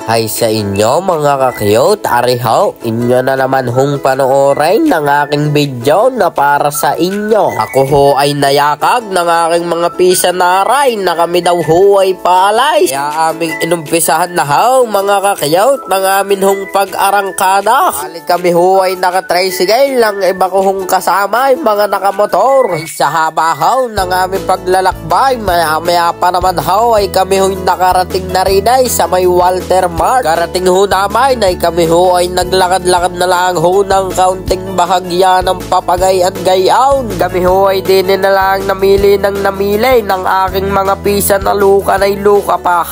Hi sa inyo mga ka-cute, ariho, inyo na naman hong panoorin ng aking video na para sa inyo. Ako ho ay nayakag ng aking mga pisanaray na kami daw ho ay paalay. Kaya aming inumpisahan na ho mga ka-cute ng amin hong pag-arangkada. Bali kami ho ay naka-tricycle lang, iba ko hong kasama ay mga nakamotor. Ay sa haba ho ng aming paglalakbay, maya pa naman ho ay kami ho nakarating na rin ay sa may Walter Mart. Karating ho namin ay kami ho ay naglakad-lakad na lang ho ng kaunting bahagya ng Papagayan Gayaon. Kami ho ay din na lang namili ng aking mga pisa na luka na luka pa.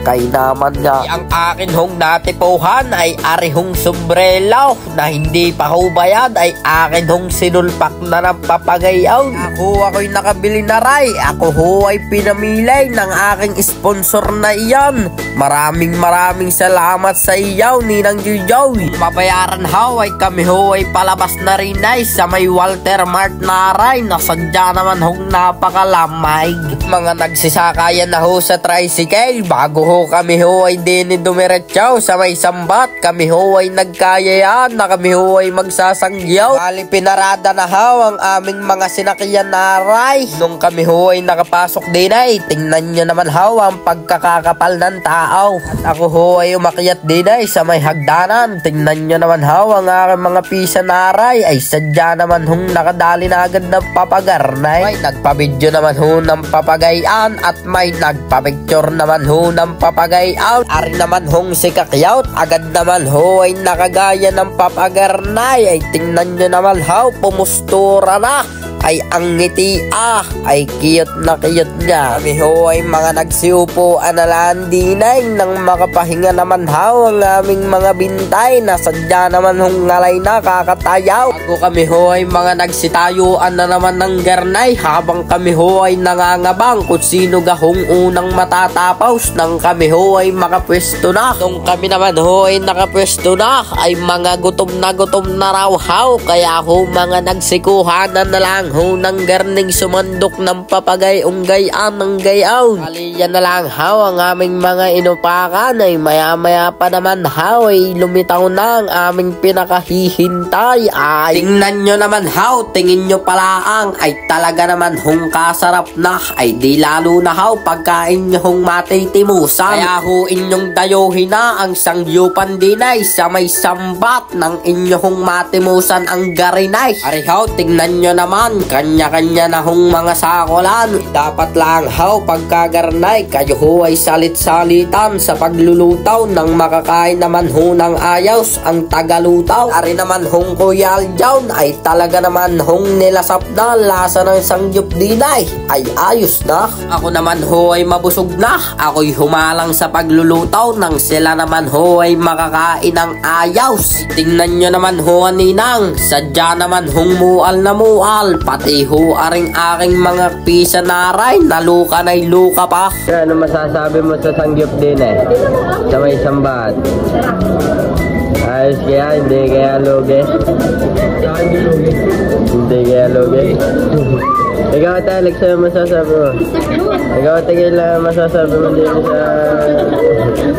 Kay naman nga. Ang akin hong natipuhan ay ari hong sombrero na hindi pa ho bayad ay akin hong sinulpak na ng Papagayaon. Ako'y nakabili na ray. Ako ho ay pinamilay ng aking sponsor na iyan. Maraming salamat sa iyaw, Ninang Jujoy. Mabayaran ho ay kami ho ay palabas na rin ay sa may Walter Mart na aray na sadya naman hong napakalamay. Mga nagsisakayan na ho sa tricycle bago ho kami ho ay dumiretsaw sa may Sambat. Kami ho ay nagkayayaan na kami ho ay magsasangyaw. Bali pinarada na ho ang aming mga sinakyan na aray. Nung kami ho ay nakapasok din ay tingnan nyo naman ho ang pagkakakapal ng tao. At ako ho ay umakyat din ay sa may hagdanan. Tingnan nyo naman ho ang aking mga pisa na aray ay sadya naman hong nakadali na agad ng papagarnay. May nagpabidyo naman ho ng papagayan at may nagpapicture naman ho ng papagayan. Ari naman hong si Kakyawt agad naman ho ay nakagaya ng papagarnay. Ay tingnan nyo naman ho, pumustura na. Ay ang ngiti ay cute na cute niya. Kami ho ay mga nagsiupuan na lang dinay nang makapahinga naman ho ang aming mga bintay na sadya naman hong ngalay na kakatayaw. Bago kami ho ay mga nagsitayuan na naman ng garnay habang kami ho ay nangangabang kung sino gahong unang matatapos nang kami ho ay makapwesto na. Nung kami naman ho ay nakapwesto na ay mga gutom na raw ho, kaya ho mga nagsikuhanan na lang ho ng garning sumandok ng papagayong gayaan ng gayaw. Kaliyan na lang ho ang aming mga inupakan ay maya pa naman ho ay lumitaw na ang aming pinakahihintay. Ay tingnan nyo naman ho, tingin nyo palaang ay talaga naman hong kasarap na. Ay di lalo na ho pagkain nyo hong matitimusan. Kaya ho inyong dayuhin na ang sangyupan dinay sa may Sambat ng inyong matimusan ang garinay. Ari ho, tingnan nyo naman kanya-kanya na hong mga sakolan. Dapat lang ho pagkagarnay kayo ho ay salit-salitan sa paglulutaw ng makakain naman ho ng ayos ang tagalutaw. Ari naman hong Kuya Aljawn ay talaga naman hong nilasap na lasa ng sangyup dinay ay ayos na. Ako naman ho ay mabusog na. Ako'y humalang sa paglulutaw nang sila naman ho ay makakain ng ayos. Tingnan nyo naman ho Ninang, sadya naman hong mual na mual. Pati ho aring aking mga pisa na aray na luka na luka pa. Ano masasabi mo sa sangyup din sa may Sambat? Ayos kaya, hindi kaya lugi? Hindi kaya lugi? Ikaw Alex, ano masasabi mo? Ikaw Tigil, masasabi mo din sa...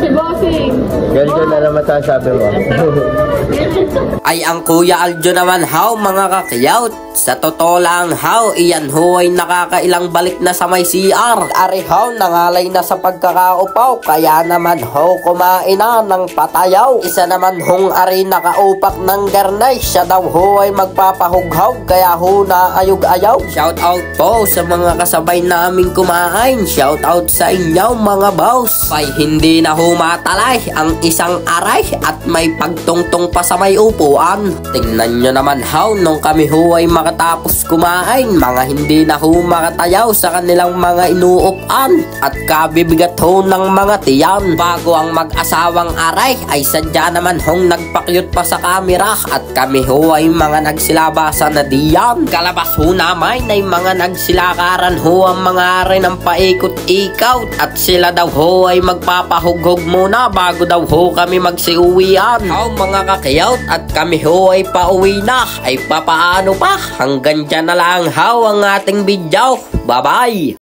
Si Bossing. Girlfriend, ano masasabi mo? Ay ang Kuya Aljo naman ho mga Kakyawt, sa totoo lang ho, iyan ho ay nakakailang balik na sa may CR. Ari ho, nangalay na sa pagkakaupaw, kaya naman ho kumain na ng patayaw. Isa naman hong ari nakaupak ng garnay, siya daw ho ay magpapahughaw, kaya ho naayog-ayaw. Shout out po sa mga kasabay naming kumain. Shout out sa inyo mga boss. Ay hindi na ho matalay ang isang aray at may pagtungtong pa sa may upuan. Tingnan nyo naman ho, nung kami ho ay makatapos kumain, mga hindi na ho makatayaw sa kanilang mga inuupan at kabibigat ho ng mga tiyan. Bago ang mag-asawang aray ay sadya naman hong nagpakyut pa sa kamera at kami ho ay mga nagsilabasan na diyan. Kalabas ho namin ay mga nagsilakaran ho ang mga aray ng paikot-ikaw at sila daw ho ay magpapahughog muna bago daw ho kami magsiuwian. Mga Kakyawt, at kami ho ay pauwi na. Ay papaano pa? Hanggang dyan na lang ho ang ating video. Bye bye!